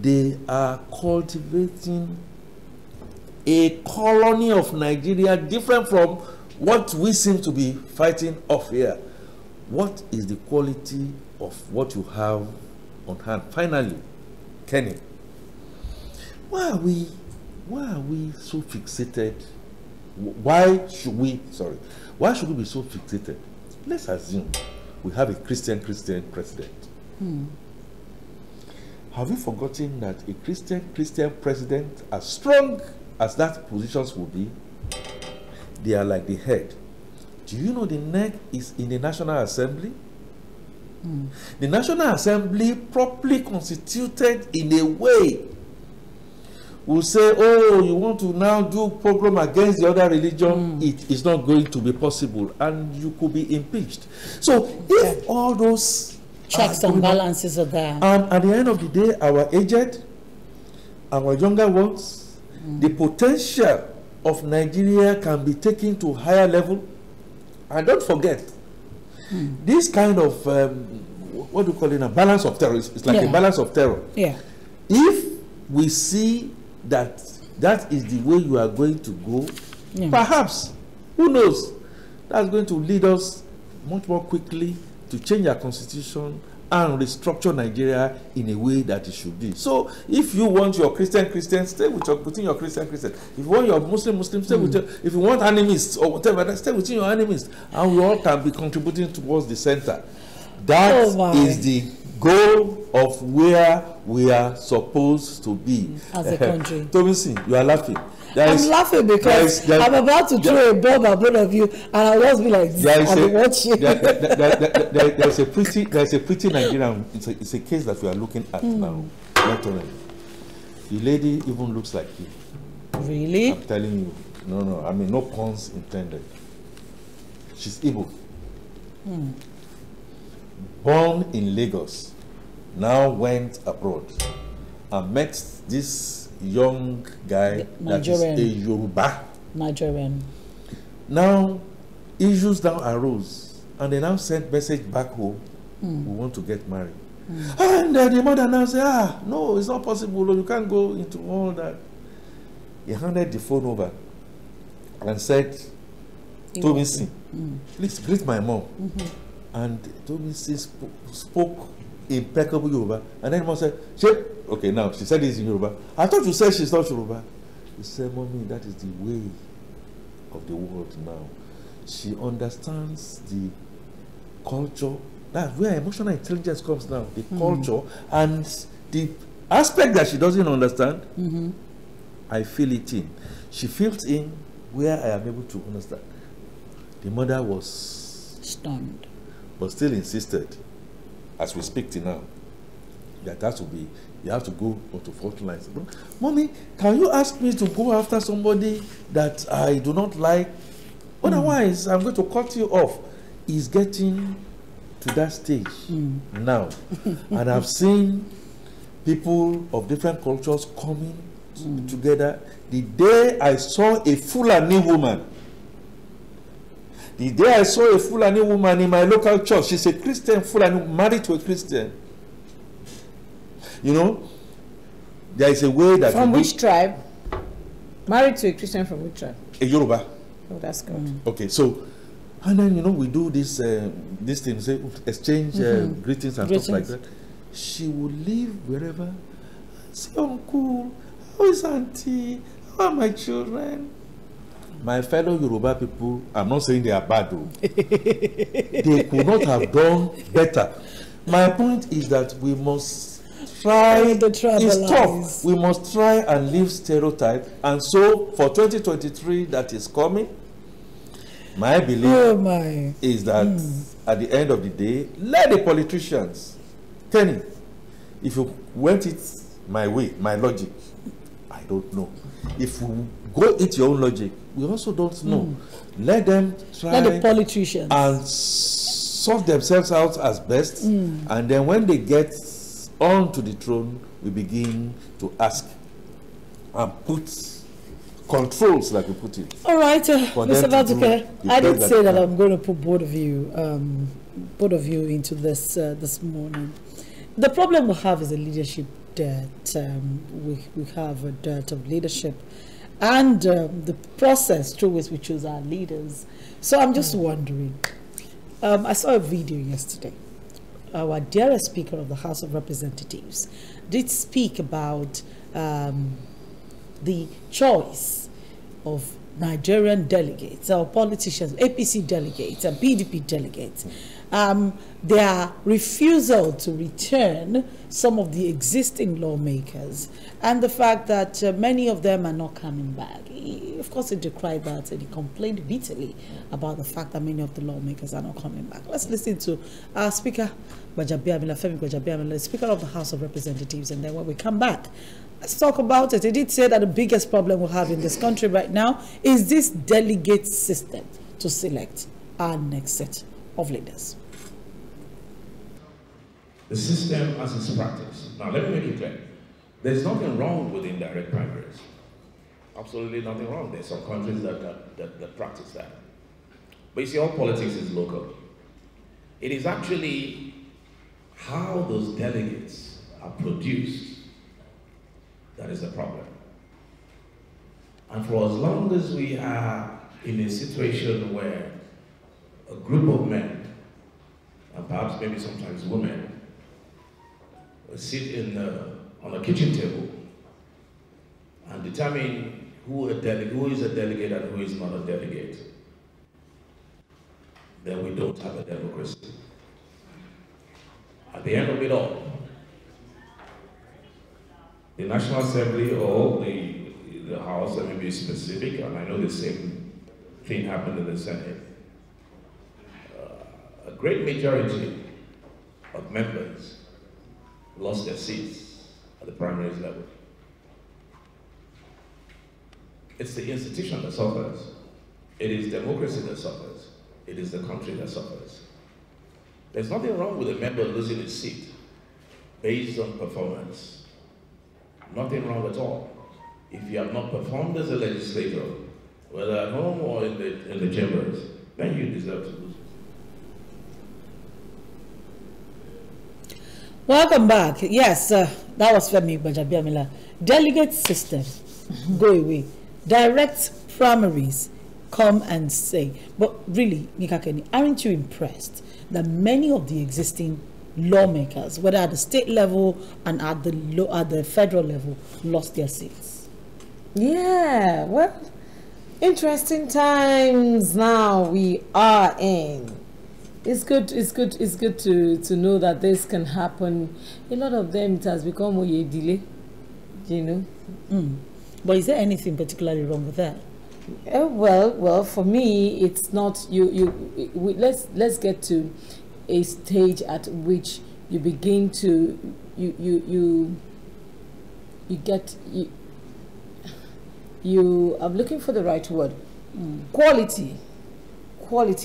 They are cultivating a colony of Nigeria different from what we seem to be fighting off here. What is the quality of what you have on hand? Finally, Kenny, why are we so fixated? Why should we be so fixated? Let's assume we have a Christian president. Have you forgotten that a Christian president, as strong as that positions will be, they are like the head. Do you know the neck is in the National Assembly? The National Assembly, properly constituted in a way, will say, oh, you want to now do program against the other religion, it is not going to be possible, and you could be impeached. So if all those checks and balances are there, and at the end of the day, our aged, our younger ones, the potential of Nigeria can be taken to higher level. And don't forget, this kind of what do you call it, a balance of terror, it's like a balance of terror. If we see that is the way you are going to go, perhaps, who knows, that's going to lead us much more quickly to change our constitution and restructure Nigeria in a way that it should be. So if you want your Christian, stay within your Christian. If you want your Muslim, stay with your, if you want animists or whatever, stay within your animists, and we all can be contributing towards the center. That is the goal of where we are supposed to be as a country. Tomisi, you are laughing. I'm laughing because I'm about to throw a bomb at both of you, and I'll just be like, I'm watching. There's a pretty Nigerian. It's a case that we are looking at now. Literally, the lady even looks like you. Really? I'm telling you. No. I mean, no puns intended. She's Igbo. Born in Lagos, now went abroad and met this young guy Nigerian. that is a Yoruba. Nigerian. Now, issues now arose, and they now sent message back home, we want to get married. And the mother now said, no, it's not possible, you can't go into all that. He handed the phone over and said, Tomisi, please greet my mom. And Tomisi spoke impeccable Yoruba, and then mom said, okay, now she said this in Yoruba. I thought you said she's not Yoruba. He said, Mommy, that is the way of the world now. She understands the culture. That's where emotional intelligence comes now. The culture and the aspect that she doesn't understand, I feel it in. She feels in where I am able to understand. The mother was stunned, but still insisted, as we speak to now, that has to be, you have to go onto fault lines. Mommy, can you ask me to go after somebody that I do not like? Otherwise, I'm going to cut you off. He's getting to that stage now. And I've seen people of different cultures coming together. The day I saw a Fulani woman, in my local church, she's a Christian Fulani, married to a Christian. You know, there is a way that... From which tribe? Married to a Christian from which tribe? A Yoruba. Oh, that's good. Okay, so, and then, you know, we do this thing, say, exchange greetings and stuff like that. She will leave wherever. Say, Uncle, how is Auntie? How are my children? My fellow Yoruba people, I'm not saying they are bad though. They could not have done better. My point is that we must try, it's tough, we must try and leave stereotype. And so for 2023 that is coming, my belief is that at the end of the day, let the politicians, Kenny, if you went it my way, my logic, I don't know. If we go into your own logic, we also don't know. Let them try. Let the politicians and sort themselves out as best, and then when they get onto the throne, we begin to ask and put controls, like we put it. All right, Mr. Batuke, I did say that I'm going to put both of you into this this morning. The problem we have is a leadership debt. We have a debt of leadership, and the process through which we choose our leaders. So I'm just wondering. I saw a video yesterday. Our dearest Speaker of the House of Representatives did speak about the choice of Nigerian delegates, or politicians, APC delegates and PDP delegates, their refusal to return some of the existing lawmakers, and the fact that many of them are not coming back. Of course, he decried that, and he complained bitterly about the fact that many of the lawmakers are not coming back. Let's listen to our Speaker, Femi Gbajabiamila, Speaker of the House of Representatives, and then when we come back, let's talk about it. He did say that the biggest problem we have in this country right now is this delegate system to select our next set of leaders. The system as it's practiced. Now, let me make it clear. There's nothing wrong with indirect primaries. Absolutely nothing wrong. There's some countries that practice that. But you see, all politics is local. It is actually how those delegates are produced that is the problem. And for as long as we are in a situation where a group of men, and perhaps maybe sometimes women, sit on a kitchen table and determine who is a delegate and who is not a delegate, then we don't have a democracy. At the end of it all, the National Assembly or the House, let me be specific, and I know the same thing happened in the Senate, a great majority of members lost their seats at the primaries level. It's the institution that suffers. It is democracy that suffers. It is the country that suffers. There's nothing wrong with a member losing his seat based on performance. Nothing wrong at all. If you have not performed as a legislator, whether at home or in the chambers, then you deserve to lose. Welcome back. Yes, that was Femi Gbajabiamila. Delegate system, go away. Direct primaries, come and say. But really, Nika Kenny, aren't you impressed that many of the existing lawmakers, whether at the state level and at the federal level, lost their seats? Yeah, well, interesting times now we are in. It's good to know that this can happen. A lot of them, it has become a delay, you know. But is there anything particularly wrong with that? Well, for me, it's not. Let's get to a stage at which you begin to I'm looking for the right word. Quality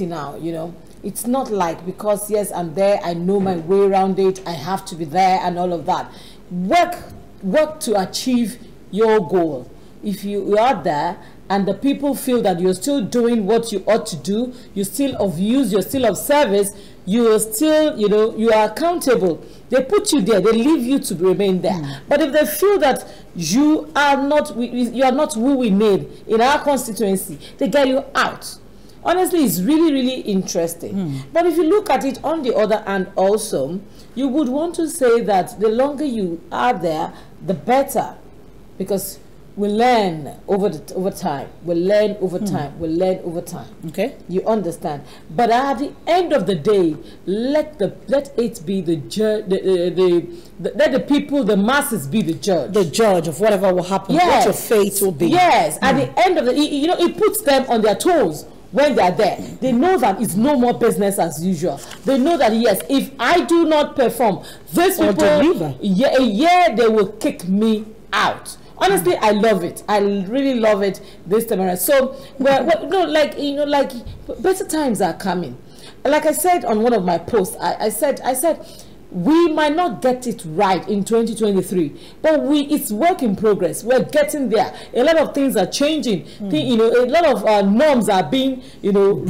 now, you know. It's not like, because yes, I'm there, I know my way around it, I have to be there and all of that. Work to achieve your goal. If you are there and the people feel that you're still doing what you ought to do, you're still of use, you're still of service, you are still, you know, you are accountable. They put you there, they leave you to remain there. But if they feel that you are not who we need in our constituency, they get you out. Honestly, it's really, really interesting. But if you look at it on the other hand also, you would want to say that the longer you are there, the better. Because we learn over time. We learn over time. We learn over time. Okay. You understand? But at the end of the day, let it be the judge. Let the people, the masses, be the judge. The judge of whatever will happen. Yes. What your fate will be. Yes. At the end of the, you know, it puts them on their toes. When they are there, they know that it's no more business as usual. They know that yes, if I do not perform, these people, a year they will kick me out. Honestly, I love it. I really love it this time around. So, like better times are coming. Like I said on one of my posts, I said we might not get it right in 2023, but it's work in progress. We're getting there. A lot of things are changing. A lot of norms are being, redirected,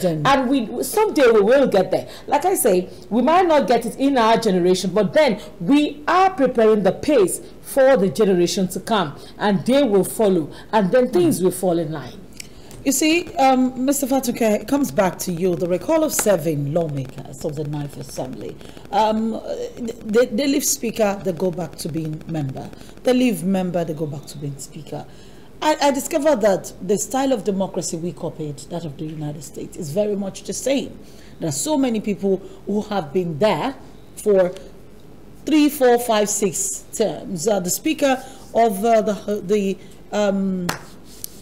and someday we will get there. Like I say, we might not get it in our generation, but then we are preparing the pace for the generation to come, and they will follow, and then things will fall in line. You see, Mr. Fatuke, it comes back to you. The recall of 7 lawmakers of the 9th Assembly. They leave Speaker, they go back to being member. They leave member, they go back to being Speaker. I discovered that the style of democracy we copied, that of the United States, is very much the same. There are so many people who have been there for 3, 4, 5, 6 terms. The Speaker of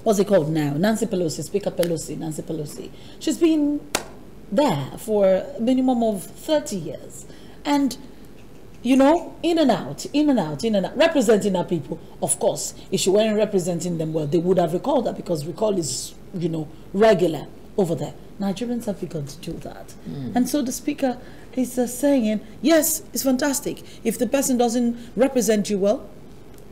what's it called now? Nancy Pelosi, Speaker Pelosi, Nancy Pelosi. She's been there for a minimum of 30 years. And, in and out, representing our people. Of course, if she weren't representing them well, they would have recalled her, because recall is, regular over there. Nigerians have begun to do that. And so the Speaker is saying, yes, it's fantastic. If the person doesn't represent you well,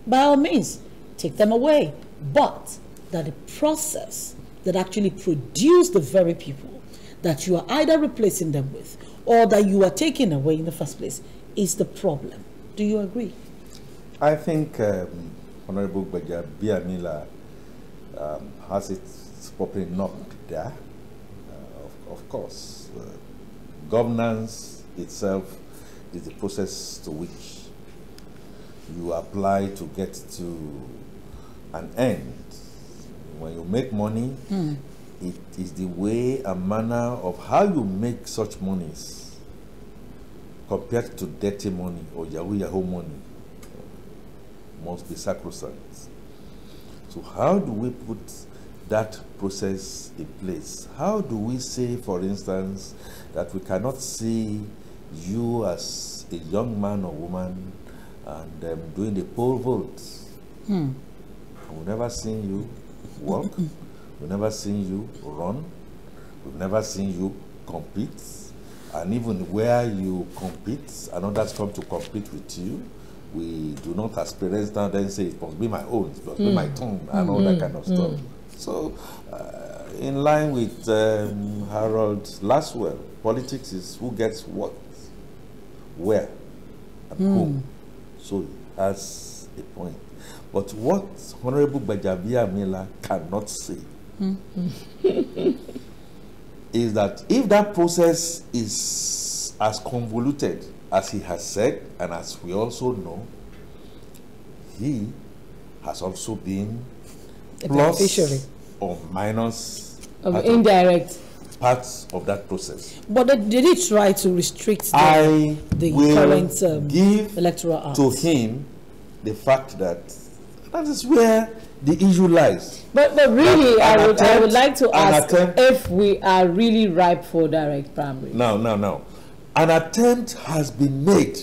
by all means, take them away. But that the process that actually produced the very people that you are either replacing them with or that you are taking away in the first place is the problem. Do you agree? I think Honorable Gbajabiamila has it properly knocked there. Of course, governance itself is the process to which you apply to get to an end. When you make money, it is the way and manner of how you make such monies compared to dirty money or Yahoo money must be sacrosanct. So how do we put that process in place? How do we say, for instance, that we cannot see you as a young man or woman and doing the poll vote? We've never seen you work. We've never seen you run. We've never seen you compete. And even where you compete and others come to compete with you, we do not aspire now then say it must be my own, it must be my turn, and all that kind of stuff. So, in line with Harold Laswell, politics is who gets what, where, and whom. So, that's a point. But what Honorable Gbajabiamila cannot say is that if that process is as convoluted as he has said, and as we also know, he has also been a beneficiary or minus of indirect parts of that process. But did he try to restrict the current electoral act? To him the fact that is where the issue lies. But really, I would like to ask if we are really ripe for direct primary. No. An attempt has been made.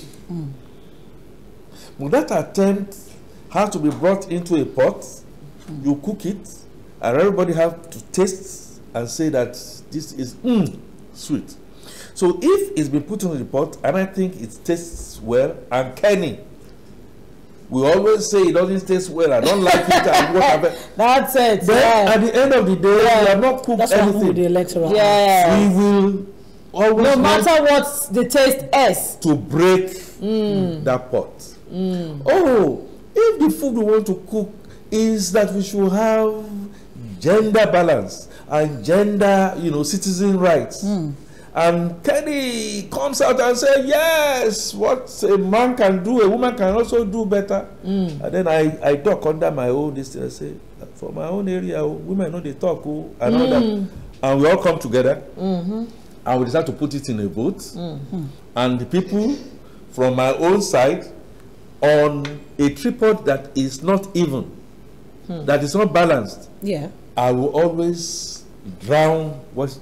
But that attempt has to be brought into a pot. You cook it, and everybody have to taste and say that this is sweet. So if it's been put into the pot, and I think it tastes well, and Kenny, we always say it doesn't taste well, I don't like it, and whatever. That's it. Then at the end of the day, we have not cooked anything. With the electoral We will always, no matter what the taste is, to break that pot. Oh, if the food we want to cook is that we should have gender balance and gender, citizen rights. And Kenny comes out and says, yes, what a man can do, a woman can also do better. And then I talk under my own this thing. I say, for my own area, women know they talk, and all that. And we all come together, and we decide to put it in a vote. And the people from my own side, on a tripod that is not even, that is not balanced, I will always drown what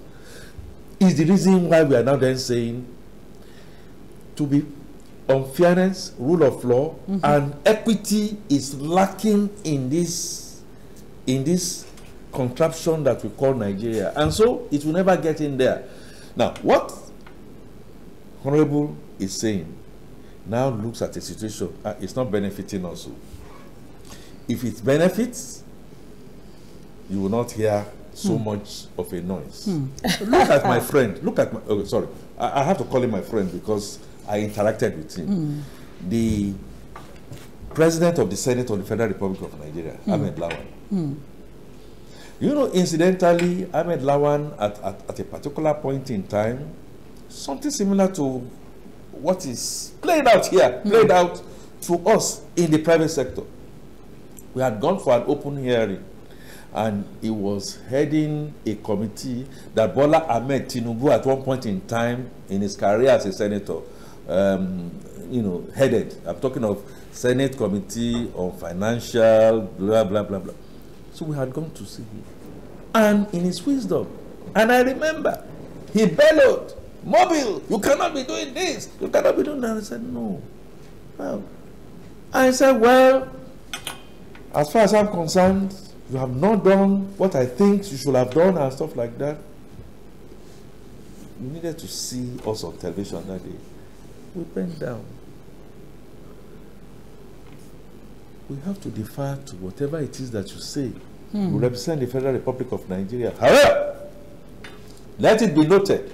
is the reason why we are now then saying, to be unfairness, rule of law, and equity is lacking in this contraption that we call Nigeria, and so it will never get in there. Now, what Honorable is saying now looks at a situation, it's not benefiting us. If it benefits, you will not hear so much of a noise. Look at my friend. Look at my. Oh, sorry, I have to call him my friend because I interacted with him. The President of the Senate of the Federal Republic of Nigeria, Ahmed Lawan. You know, incidentally, Ahmed Lawan at a particular point in time, something similar to what is played out here, played out to us in the private sector. We had gone for an open hearing, and he was heading a committee that Bola Ahmed Tinubu at one point in time in his career as a senator, you know, headed. I'm talking of Senate Committee on Financial, blah, blah, blah, blah. So we had gone to see him. And in his wisdom, and I remember, he bellowed, "Mobile, you cannot be doing this, you cannot be doing that." I said, no. Well, I said, well, as far as I'm concerned, you have not done what I think you should have done and stuff like that. You needed to see us on television that day. We bent down. We have to defer to whatever it is that you say. We represent the Federal Republic of Nigeria. However, let it be noted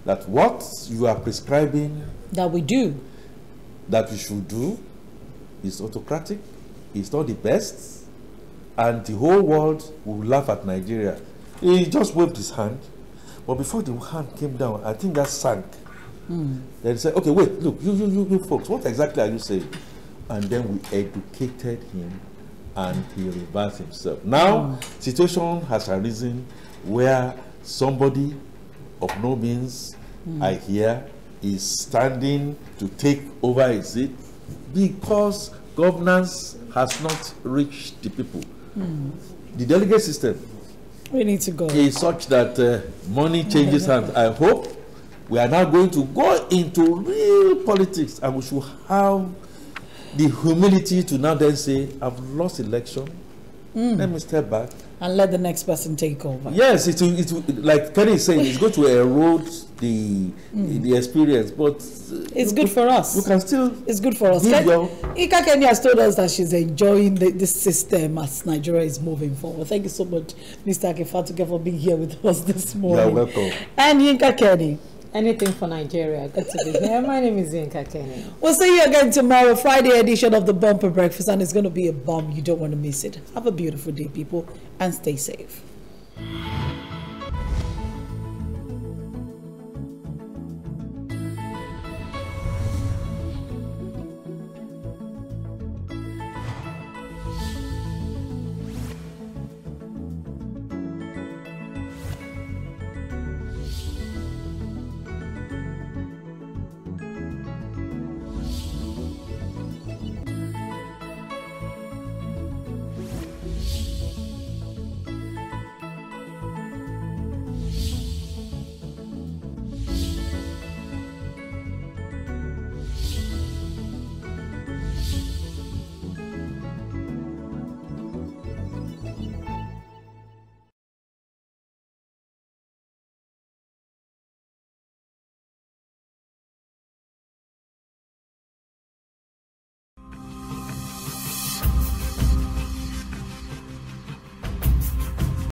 that what you are prescribing that we do, that we should do, is autocratic, is not the best, and the whole world will laugh at Nigeria. He just waved his hand, but before the hand came down, I think that sank. Then he said, okay, wait, look, you folks, what exactly are you saying? And then we educated him, and he reversed himself. Now, situation has arisen where somebody of no means, I hear, is standing to take over a seat because governance has not reached the people. The delegate system we need to go. is such that money changes hands. I hope we are now going to go into real politics, and we should have the humility to now then say, I've lost election, let me step back. And let the next person take over. Yes, it will, like Kenny is saying, it's going to erode the experience, but it's good for us. You can still. It's good for us. Ika Kenya has told us that she's enjoying this system as Nigeria is moving forward. Thank you so much, Mr. Akefatuke, for being here with us this morning. You're welcome. And Yinka Kenny. Anything for Nigeria. Good to be here. My name is Yinka Kenny. We'll see you again tomorrow, Friday edition of the Bumper Breakfast, and it's going to be a bomb. You don't want to miss it. Have a beautiful day, people, and stay safe.